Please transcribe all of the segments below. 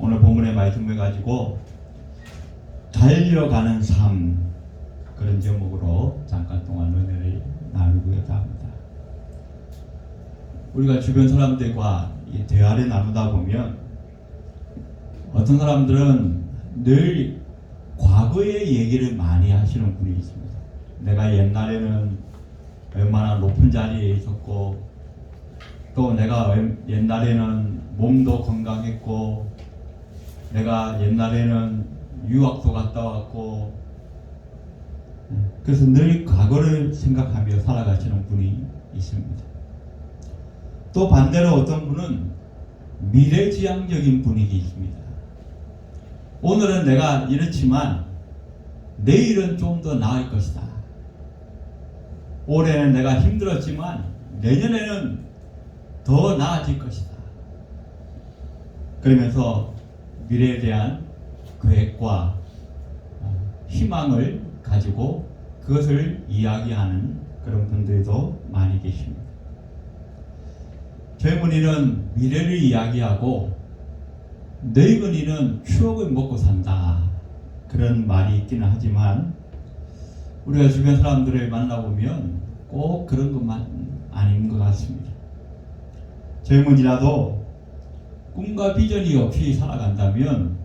오늘 본문의 말씀을 가지고 달려가는 삶, 그런 제목으로 잠깐 동안 은혜를 나누고자 합니다. 우리가 주변 사람들과 대화를 나누다 보면 어떤 사람들은 늘 과거의 얘기를 많이 하시는 분이 있습니다. 내가 옛날에는 얼마나 높은 자리에 있었고, 또 내가 옛날에는 몸도 건강했고, 내가 옛날에는 유학도 갔다 왔고, 그래서 늘 과거를 생각하며 살아가시는 분이 있습니다. 또 반대로 어떤 분은 미래지향적인 분위기 있습니다. 오늘은 내가 이렇지만 내일은 좀 더 나을 것이다. 올해는 내가 힘들었지만 내년에는 더 나아질 것이다. 그러면서 미래에 대한 계획과 희망을 가지고 그것을 이야기하는 그런 분들도 많이 계십니다. 젊은이는 미래를 이야기하고 늙은이는 추억을 먹고 산다, 그런 말이 있기는 하지만 우리가 주변 사람들을 만나보면 꼭 그런 것만 아닌 것 같습니다. 젊은이라도 꿈과 비전이 없이 살아간다면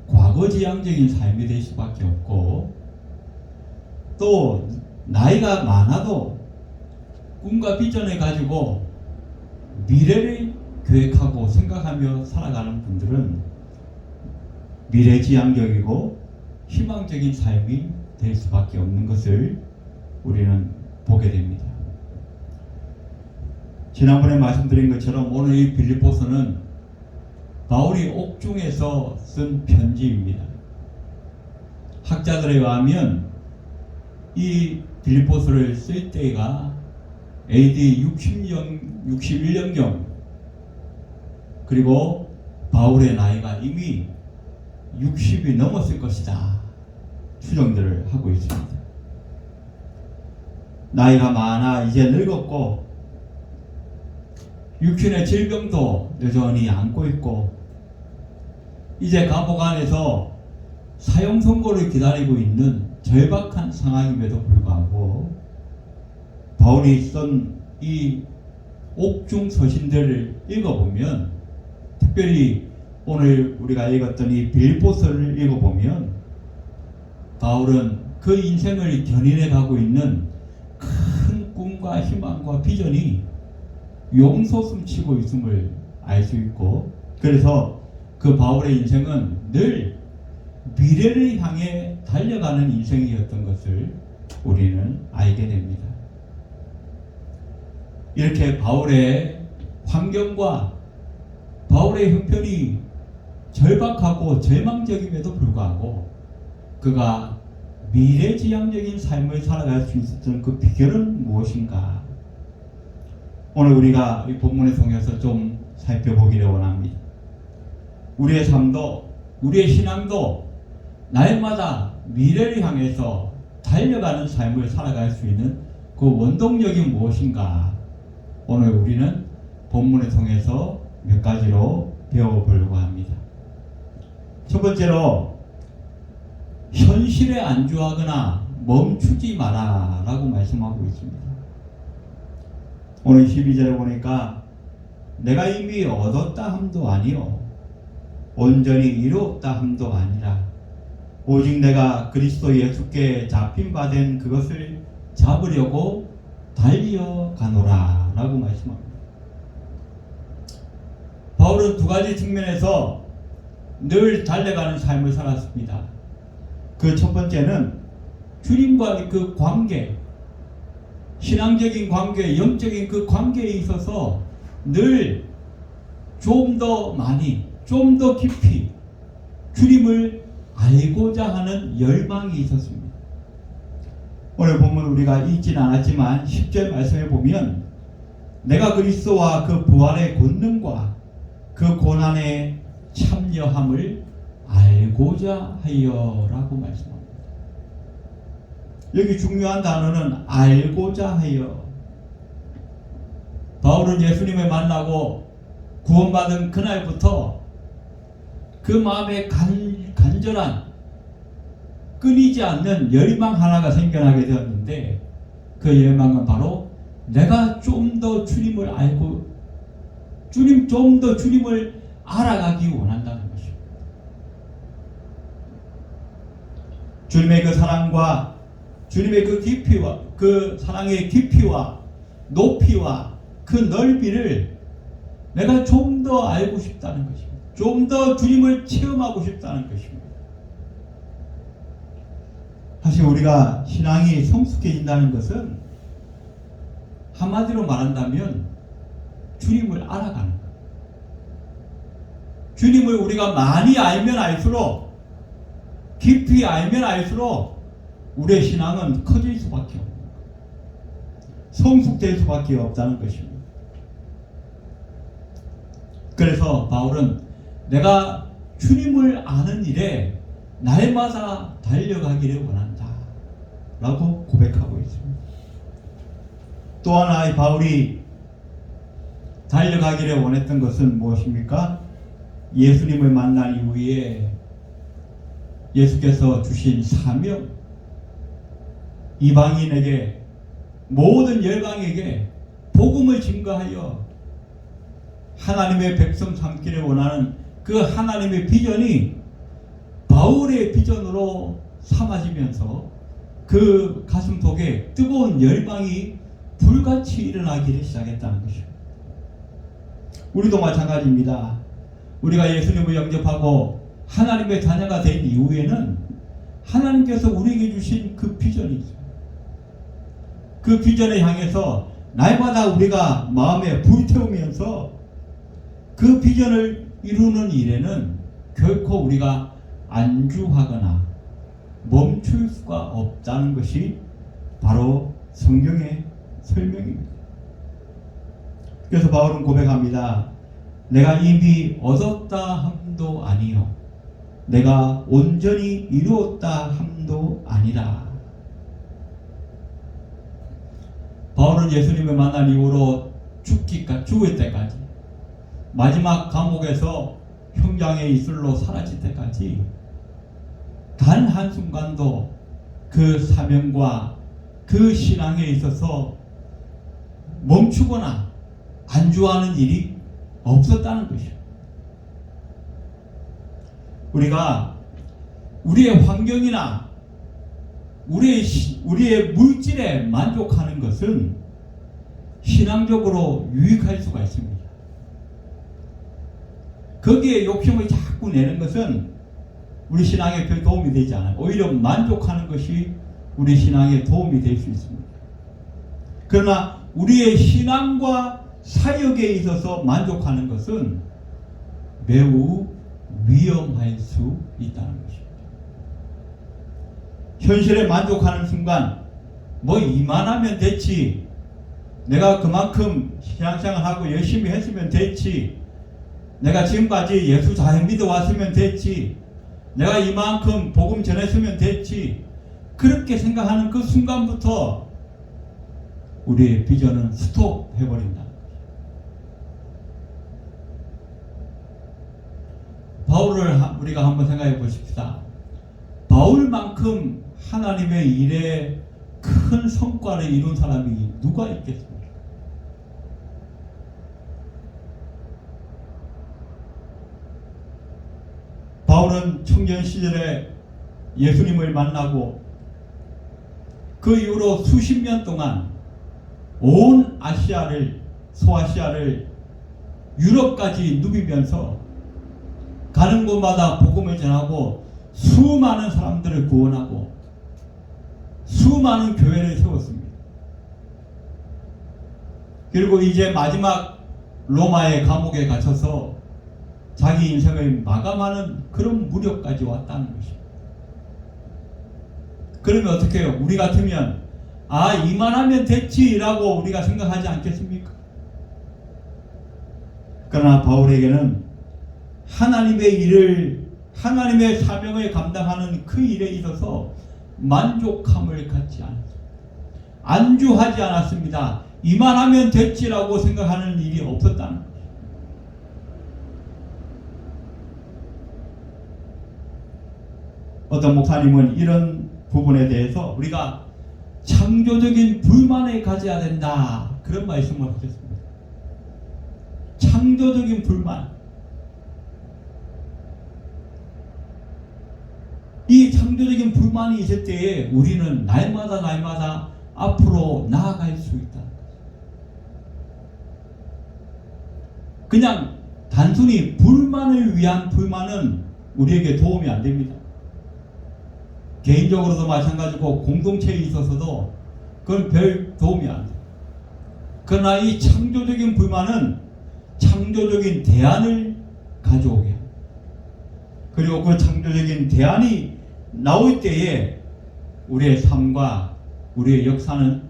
과거지향적인 삶이 될 수밖에 없고, 또 나이가 많아도 꿈과 비전을 가지고 미래를 계획하고 생각하며 살아가는 분들은 미래지향적이고 희망적인 삶이 될 수밖에 없는 것을 우리는 보게 됩니다. 지난번에 말씀드린 것처럼 오늘 이 빌립보서는 바울이 옥중에서 쓴 편지입니다. 학자들에 의하면 이 빌립보서를 쓸 때가 AD 61년경, 그리고 바울의 나이가 이미 60이 넘었을 것이다 추정들을 하고 있습니다. 나이가 많아 이제 늙었고 육신의 질병도 여전히 안고 있고 이제 감옥 안에서 사형 선고를 기다리고 있는 절박한 상황임에도 불구하고 바울이 쓴 이 옥중 서신들을 읽어보면, 특별히 오늘 우리가 읽었던 이 빌립보서를 읽어보면 바울은 그 인생을 견인해 가고 있는 큰 꿈과 희망과 비전이 용솟음치고 있음을 알 수 있고, 그래서 그 바울의 인생은 늘 미래를 향해 달려가는 인생이었던 것을 우리는 알게 됩니다. 이렇게 바울의 환경과 바울의 형편이 절박하고 절망적임에도 불구하고 그가 미래지향적인 삶을 살아갈 수 있었던 그 비결은 무엇인가? 오늘 우리가 이 본문을 통해서 좀 살펴보기를 원합니다. 우리의 삶도, 우리의 신앙도 날마다 미래를 향해서 달려가는 삶을 살아갈 수 있는 그 원동력이 무엇인가? 오늘 우리는 본문을 통해서 몇 가지로 배워보려고 합니다. 첫 번째로, 현실에 안주하거나 멈추지 마라 라고 말씀하고 있습니다. 오늘 12절에 보니까 내가 이미 얻었다 함도 아니요 온전히 이루었다 함도 아니라 오직 내가 그리스도 예수께 잡힌 바 된 그것을 잡으려고 달려가노라 라고 말씀합니다. 바울은 두 가지 측면에서 늘 달려가는 삶을 살았습니다. 그 첫 번째는 주님과의 그 관계, 신앙적인 관계, 영적인 그 관계에 있어서 늘 좀 더 많이, 좀 더 깊이 주님을 알고자 하는 열망이 있었습니다. 오늘 본문 우리가 읽지는 않았지만 10절 말씀에 보면 내가 그리스도와 그 부활의 권능과 그 고난의 참여함을 알고자 하여 라고 말씀합니다. 여기 중요한 단어는 알고자 하여. 바울은 예수님을 만나고 구원받은 그날부터 그 마음에 간절한 끊이지 않는 열망 하나가 생겨나게 되었는데, 그 열망은 바로 내가 좀 더 주님을 알고 좀 더 주님을 알아가기 원한다는 것입니다. 주님의 그 사랑과 주님의 그 깊이와 그 사랑의 깊이와 높이와 그 넓이를 내가 좀 더 알고 싶다는 것입니다. 좀 더 주님을 체험하고 싶다는 것입니다. 사실 우리가 신앙이 성숙해진다는 것은 한마디로 말한다면 주님을 알아가는 것. 주님을 우리가 많이 알면 알수록, 깊이 알면 알수록 우리의 신앙은 커질 수밖에 없는 것. 성숙될 수밖에 없다는 것입니다. 그래서 바울은 내가 주님을 아는 일에 날마다 달려가기를 원한다 라고 고백하고 있습니다. 또 하나 바울이 달려가기를 원했던 것은 무엇입니까? 예수님을 만난 이후에 예수께서 주신 사명, 이방인에게, 모든 열방에게 복음을 증거하여 하나님의 백성 삼기를 원하는 그 하나님의 비전이 바울의 비전으로 삼아지면서 그 가슴 속에 뜨거운 열망이 불같이 일어나기를 시작했다는 것입니다. 우리도 마찬가지입니다. 우리가 예수님을 영접하고 하나님의 자녀가 된 이후에는 하나님께서 우리에게 주신 그 비전이 있습니다. 그 비전을 향해서 날마다 우리가 마음에 불태우면서 그 비전을 이루는 일에는 결코 우리가 안주하거나 멈출 수가 없다는 것이 바로 성경의 설명입니다. 그래서 바울은 고백합니다. 내가 이미 얻었다 함도 아니요 내가 온전히 이루었다 함도 아니라. 바울은 예수님을 만난 이후로 죽을 때까지, 마지막 감옥에서 형장의 이슬로 사라질 때까지 단 한순간도 그 사명과 그 신앙에 있어서 멈추거나 안주하는 일이 없었다는 것이죠. 우리가 우리의 환경이나 우리의 물질에 만족하는 것은 신앙적으로 유익할 수가 있습니다. 거기에 욕심을 자꾸 내는 것은 우리 신앙에 별 도움이 되지 않아요. 오히려 만족하는 것이 우리 신앙에 도움이 될 수 있습니다. 그러나 우리의 신앙과 사역에 있어서 만족하는 것은 매우 위험할 수 있다는 것입니다. 현실에 만족하는 순간 이만하면 됐지, 내가 그만큼 신앙생활하고 열심히 했으면 됐지, 내가 지금까지 예수 잘 믿어왔으면 됐지, 내가 이만큼 복음 전했으면 됐지, 그렇게 생각하는 그 순간부터 우리의 비전은 스톱해버린다. 바울을 우리가 한번 생각해 보십시다. 바울만큼 하나님의 일에 큰 성과를 이룬 사람이 누가 있겠습니까? 바울은 청년 시절에 예수님을 만나고 그 이후로 수십 년 동안 온 아시아를, 소아시아를, 유럽까지 누비면서 가는 곳마다 복음을 전하고 수많은 사람들을 구원하고 수많은 교회를 세웠습니다. 그리고 이제 마지막 로마의 감옥에 갇혀서 자기 인생을 마감하는 그런 무렵까지 왔다는 것입니다. 그러면 어떻게 해요? 우리 같으면 이만하면 됐지라고 우리가 생각하지 않겠습니까? 그러나 바울에게는 하나님의 일을, 하나님의 사명을 감당하는 그 일에 있어서 만족함을 갖지 않았습니다. 안주하지 않았습니다. 이만하면 됐지라고 생각하는 일이 없었다는 것입니다. 어떤 목사님은 이런 부분에 대해서 우리가 창조적인 불만을 가져야 된다, 그런 말씀을 하셨습니다. 창조적인 불만. 이 창조적인 불만이 있을 때에 우리는 날마다 앞으로 나아갈 수 있다. 그냥 단순히 불만을 위한 불만은 우리에게 도움이 안 됩니다. 개인적으로도 마찬가지고 공동체에 있어서도 그건 별 도움이 안 돼요. 그러나 이 창조적인 불만은 창조적인 대안을 가져오게 합니다. 그리고 그 창조적인 대안이 나올 때에 우리의 삶과 우리의 역사는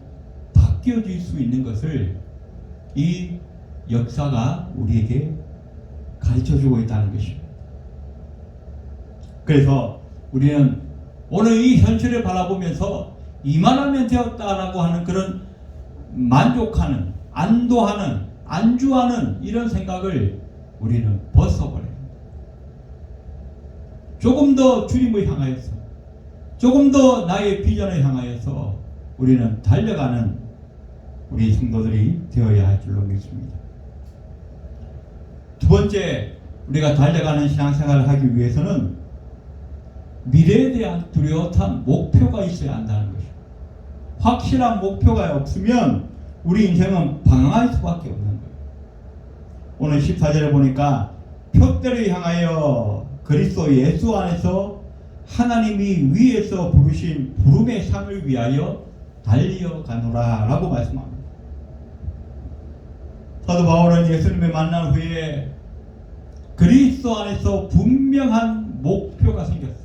바뀌어질 수 있는 것을 이 역사가 우리에게 가르쳐주고 있다는 것입니다. 그래서 우리는 오늘 이 현실을 바라보면서 이만하면 되었다라고 하는 그런 만족하는, 안도하는, 안주하는 이런 생각을 우리는 벗어버려야 합니다. 조금 더 주님을 향하여서, 조금 더 나의 비전을 향하여서 우리는 달려가는 우리 성도들이 되어야 할 줄로 믿습니다. 두 번째, 우리가 달려가는 신앙생활을 하기 위해서는 미래에 대한 뚜렷한 목표가 있어야 한다는 것입니다. 확실한 목표가 없으면 우리 인생은 방황할 수밖에 없는 거예요. 오늘 14절에 보니까 표대를 향하여 그리스도 예수 안에서 하나님이 위에서 부르신 부름의 상을 위하여 달려가노라 라고 말씀합니다. 사도 바울은 예수님을 만난 후에 그리스도 안에서 분명한 목표가 생겼어요.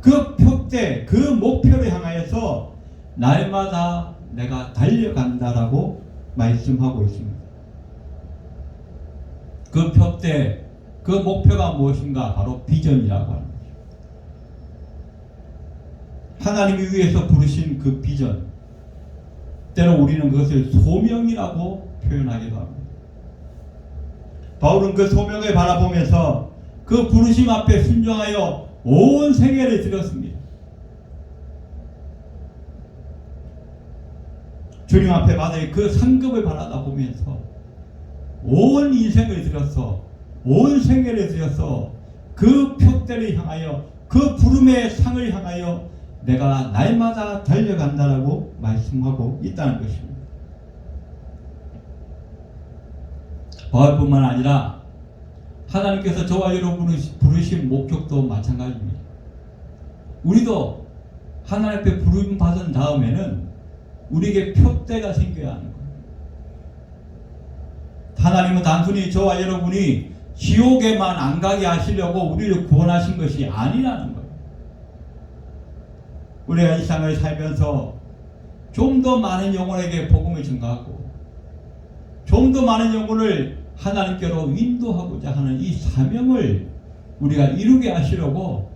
그 표대, 그 목표를 향하여서 날마다 내가 달려간다라고 말씀하고 있습니다. 그 표대, 그 목표가 무엇인가? 바로 비전이라고 하는 거죠. 하나님이 위해서 부르신 그 비전, 때로 우리는 그것을 소명이라고 표현하기도 합니다. 바울은 그 소명을 바라보면서 그 부르심 앞에 순종하여 온 생애를 드렸습니다. 주님 앞에 받을 그 상급을 바라다 보면서 온 인생을 들여서, 온 생애를 들여서 그 표대를 향하여, 그 부름의 상을 향하여 내가 날마다 달려간다라고 말씀하고 있다는 것입니다. 바울뿐만 아니라 하나님께서 저와 여러분을 부르신 목적도 마찬가지입니다. 우리도 하나님 앞에 부름 받은 다음에는 우리에게 표대가 생겨야 하는 거예요. 하나님은 단순히 저와 여러분이 지옥에만 안 가게 하시려고 우리를 구원하신 것이 아니라는 거예요. 우리가 이 세상을 살면서 좀 더 많은 영혼에게 복음을 전가하고 좀 더 많은 영혼을 하나님께로 인도하고자 하는 이 사명을 우리가 이루게 하시려고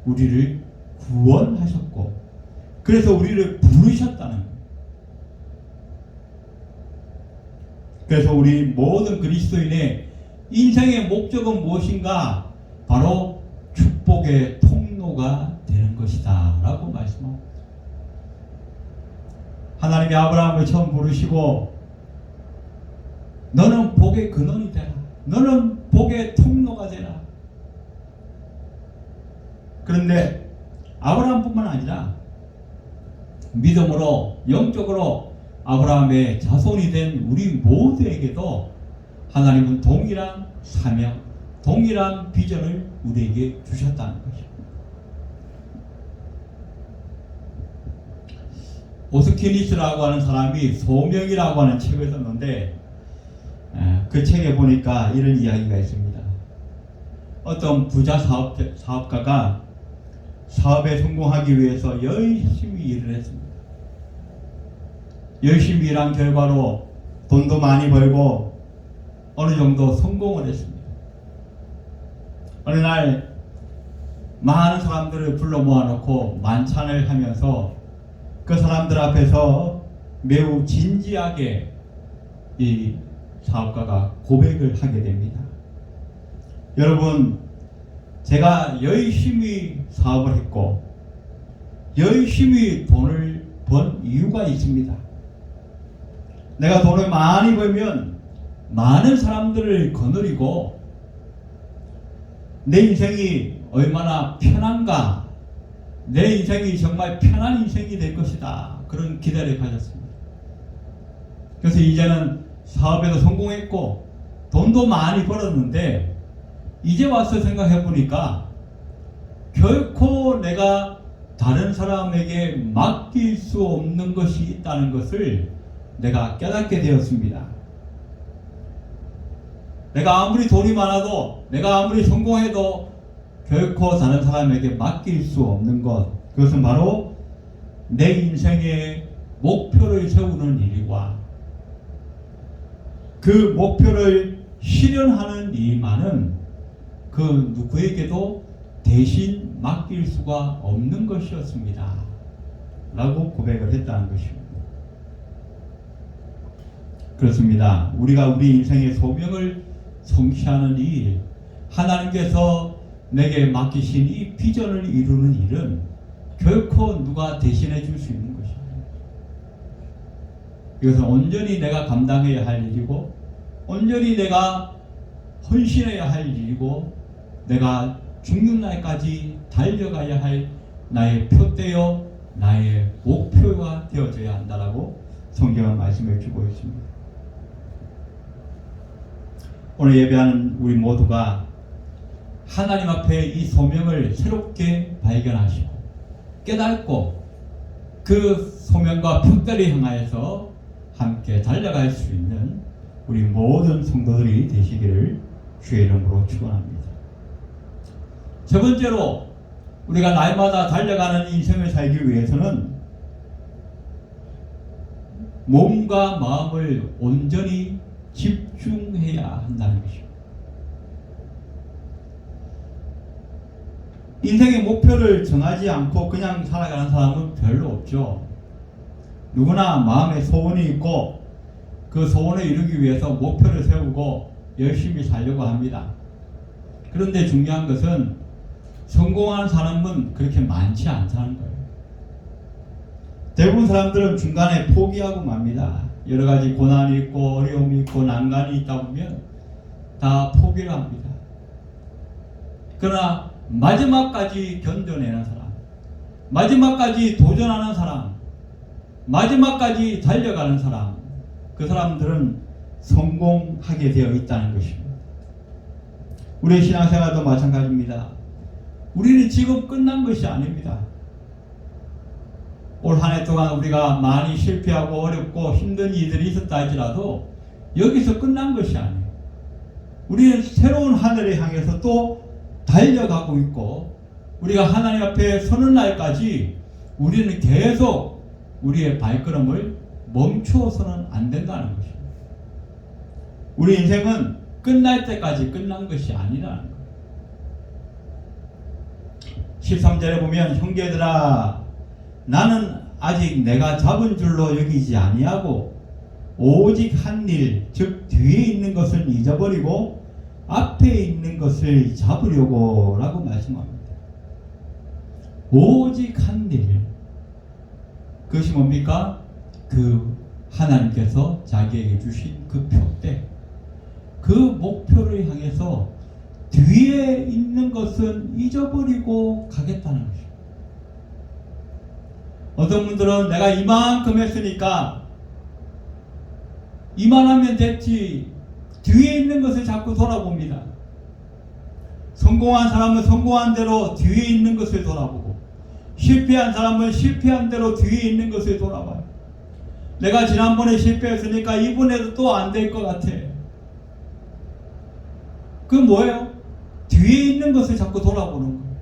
우리를 구원하셨고, 그래서 우리를 부르셨다는 거예요. 그래서 우리 모든 그리스도인의 인생의 목적은 무엇인가? 바로 축복의 통로가 되는 것이다 라고 말씀합니다. 하나님이 아브라함을 처음 부르시고 너는 복의 근원이 되라, 너는 복의 통로가 되라. 그런데 아브라함뿐만 아니라 믿음으로 영적으로 아브라함의 자손이 된 우리 모두에게도 하나님은 동일한 사명, 동일한 비전을 우리에게 주셨다는 것입니다. 오스키니스라고 하는 사람이 소명이라고 하는 책을 썼는데 그 책에 보니까 이런 이야기가 있습니다. 어떤 부자 사업가가 사업에 성공하기 위해서 열심히 일을 했습니다. 열심히 일한 결과로 돈도 많이 벌고 어느 정도 성공을 했습니다. 어느 날 많은 사람들을 불러 모아놓고 만찬을 하면서 그 사람들 앞에서 매우 진지하게 이 사업가가 고백을 하게 됩니다. 여러분, 제가 열심히 사업을 했고 열심히 돈을 번 이유가 있습니다. 내가 돈을 많이 벌면 많은 사람들을 거느리고 내 인생이 얼마나 편한가, 내 인생이 정말 편한 인생이 될 것이다, 그런 기대를 가졌습니다. 그래서 이제는 사업에도 성공했고 돈도 많이 벌었는데 이제 와서 생각해 보니까 결코 내가 다른 사람에게 맡길 수 없는 것이 있다는 것을 내가 깨닫게 되었습니다. 내가 아무리 돈이 많아도, 내가 아무리 성공해도 결코 다른 사람에게 맡길 수 없는 것, 그것은 바로 내 인생의 목표를 세우는 일과 그 목표를 실현하는 일만은 그 누구에게도 대신 맡길 수가 없는 것이었습니다. 라고 고백을 했다는 것입니다. 그렇습니다. 우리가 우리 인생의 소명을 성취하는 일, 하나님께서 내게 맡기신 이 비전을 이루는 일은 결코 누가 대신해 줄 수 있는 것입니다. 이것은 온전히 내가 감당해야 할 일이고 온전히 내가 헌신해야 할 일이고 내가 죽는 날까지 달려가야 할 나의 표대요 나의 목표가 되어져야 한다라고 성경은 말씀해 주고 있습니다. 오늘 예배하는 우리 모두가 하나님 앞에 이 소명을 새롭게 발견하시고 깨닫고 그 소명과 표대를 향하여서 함께 달려갈 수 있는 우리 모든 성도들이 되시기를 주의 이름으로 축원합니다. 세 번째로 우리가 날마다 달려가는 인생을 살기 위해서는 몸과 마음을 온전히 집중해야 한다는 것입니다. 인생의 목표를 정하지 않고 그냥 살아가는 사람은 별로 없죠. 누구나 마음에 소원이 있고 그 소원을 이루기 위해서 목표를 세우고 열심히 살려고 합니다. 그런데 중요한 것은 성공한 사람은 그렇게 많지 않다는 거예요. 대부분 사람들은 중간에 포기하고 맙니다. 여러 가지 고난이 있고 어려움이 있고 난관이 있다 보면 다 포기를 합니다. 그러나 마지막까지 견뎌내는 사람, 마지막까지 도전하는 사람, 마지막까지 달려가는 사람, 그 사람들은 성공하게 되어 있다는 것입니다. 우리의 신앙생활도 마찬가지입니다. 우리는 지금 끝난 것이 아닙니다. 올 한 해 동안 우리가 많이 실패하고 어렵고 힘든 일들이 있었다 할지라도 여기서 끝난 것이 아니에요. 우리는 새로운 하늘을 향해서 또 달려가고 있고 우리가 하나님 앞에 서는 날까지 우리는 계속 우리의 발걸음을 멈추어서는 안 된다는 것입니다. 우리 인생은 끝날 때까지 끝난 것이 아니라는 거예요. 13절에 보면 형제들아 나는 아직 내가 잡은 줄로 여기지 아니하고 오직 한 일, 즉 뒤에 있는 것을 잊어버리고 앞에 있는 것을 잡으려고 라고 말씀합니다. 오직 한 일, 그것이 뭡니까? 그 하나님께서 자기에게 주신 그 표대, 그 목표를 향해서 뒤에 있는 것은 잊어버리고 가겠다는 것입니다. 어떤 분들은 내가 이만큼 했으니까 이만하면 됐지, 뒤에 있는 것을 자꾸 돌아봅니다. 성공한 사람은 성공한 대로 뒤에 있는 것을 돌아보고 실패한 사람은 실패한 대로 뒤에 있는 것을 돌아봐요. 내가 지난번에 실패했으니까 이번에도 또 안 될 것 같아. 그건 뭐예요? 뒤에 있는 것을 자꾸 돌아보는 거예요.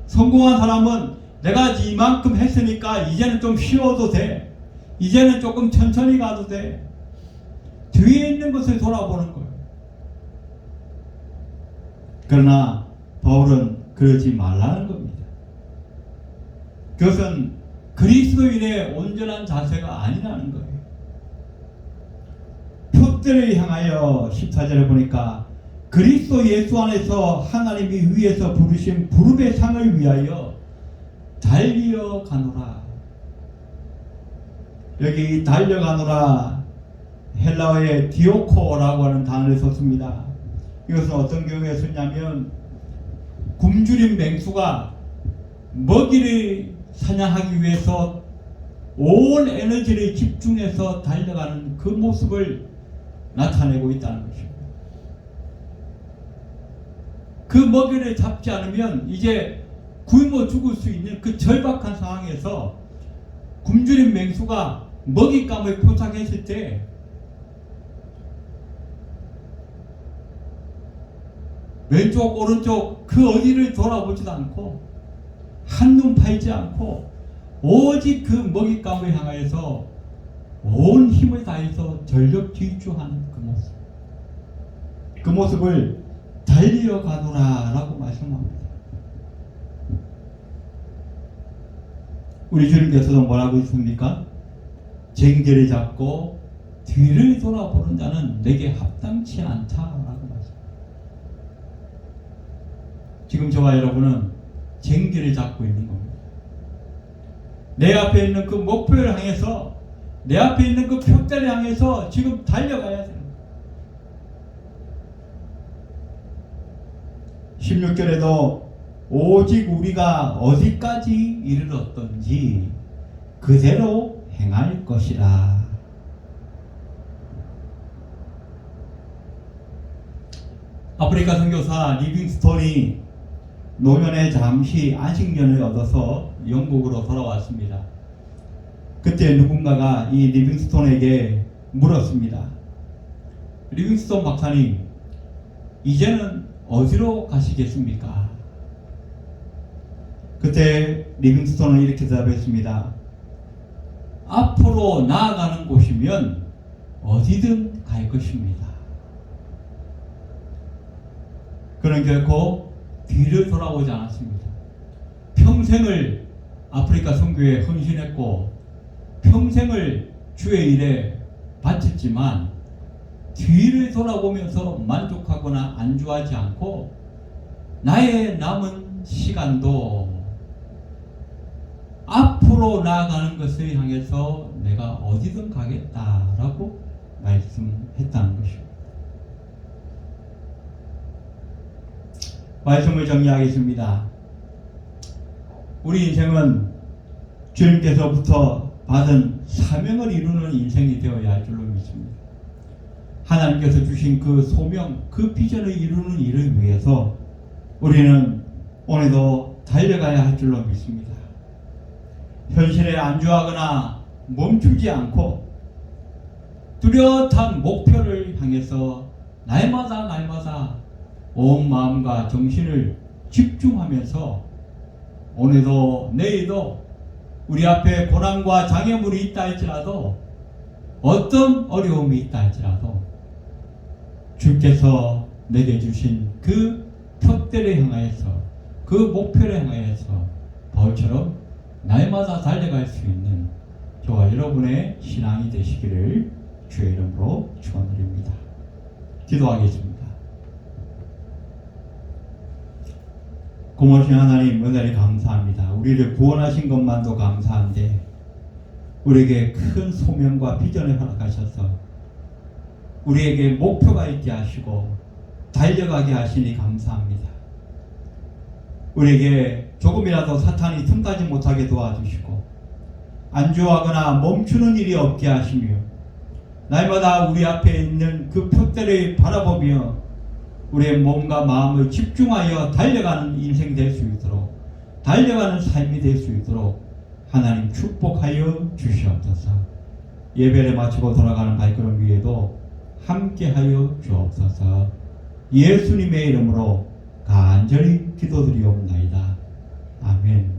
성공한 사람은 내가 이만큼 했으니까 이제는 좀 쉬어도 돼. 이제는 조금 천천히 가도 돼. 뒤에 있는 것을 돌아보는 거예요. 그러나 바울은 그러지 말라는 겁니다. 그것은 그리스도인의 온전한 자세가 아니라는 거예요. 표대를 향하여 14절에 보니까 그리스도 예수 안에서 하나님이 위에서 부르신 부름의 상을 위하여 달려 가노라. 여기 달려가노라 헬라어의 디오코라고 하는 단어를 썼습니다. 이것은 어떤 경우에 쓰냐면 굶주린 맹수가 먹이를 사냥하기 위해서 온 에너지를 집중해서 달려가는 그 모습을 나타내고 있다는 것입니다. 그 먹이를 잡지 않으면 이제 굶어 죽을 수 있는 그 절박한 상황에서 굶주린 맹수가 먹잇감을 포착했을 때 왼쪽 오른쪽 그 어디를 돌아보지도 않고 한눈 팔지 않고 오직 그 먹잇감을 향하여서 온 힘을 다해서 전력 질주하는 그 모습, 그 모습을 달려가노라 라고 말씀합니다. 우리 주님께서도 뭐라고 했습니까? 쟁기를 잡고 뒤를 돌아보는 자는 내게 합당치 않다라고 말씀합니다. 지금 저와 여러분은 쟁기를 잡고 있는 겁니다. 내 앞에 있는 그 목표를 향해서, 내 앞에 있는 그 표대를 향해서 지금 달려가야 돼요. 16절에도 오직 우리가 어디까지 이르렀던지 그대로 행할 것이라. 아프리카 선교사 리빙스톤이 노년에 잠시 안식년을 얻어서 영국으로 돌아왔습니다. 그때 누군가가 이 리빙스톤에게 물었습니다. 리빙스톤 박사님, 이제는 어디로 가시겠습니까? 그때 리빙스톤은 이렇게 대답했습니다. 앞으로 나아가는 곳이면 어디든 갈 것입니다. 그는 결코 뒤를 돌아보지 않았습니다. 평생을 아프리카 선교에 헌신했고 평생을 주의 일에 바쳤지만 뒤를 돌아보면서 만족하거나 안주하지 않고 나의 남은 시간도 앞으로 나아가는 것을 향해서 내가 어디든 가겠다라고 말씀했다는 것입니다. 말씀을 정리하겠습니다. 우리 인생은 주님께서부터 받은 사명을 이루는 인생이 되어야 할 줄로 믿습니다. 하나님께서 주신 그 소명, 그 비전을 이루는 일을 위해서 우리는 오늘도 달려가야 할 줄로 믿습니다. 현실에 안주하거나 멈추지 않고 뚜렷한 목표를 향해서 날마다 온 마음과 정신을 집중하면서 오늘도 내일도 우리 앞에 고난과 장애물이 있다 할지라도 어떤 어려움이 있다 할지라도 주께서 내게 주신 그 표대를 향하여서 그 목표를 향하여서 벌처럼 날마다 달려갈 수 있는 저와 여러분의 신앙이 되시기를 주의 이름으로 축원드립니다. 기도하겠습니다. 고마우신 하나님, 은혜를 감사합니다. 우리를 구원하신 것만도 감사한데 우리에게 큰 소명과 비전을 허락하셔서 우리에게 목표가 있게 하시고 달려가게 하시니 감사합니다. 우리에게 조금이라도 사탄이 틈타지 못하게 도와주시고 안주하거나 멈추는 일이 없게 하시며 날마다 우리 앞에 있는 그 표대를 바라보며 우리의 몸과 마음을 집중하여 달려가는 인생 될 수 있도록, 달려가는 삶이 될 수 있도록 하나님 축복하여 주시옵소서. 예배를 마치고 돌아가는 발걸음 위에도 함께하여 주옵소서. 예수님의 이름으로 간절히 기도드리옵나이다. 아멘.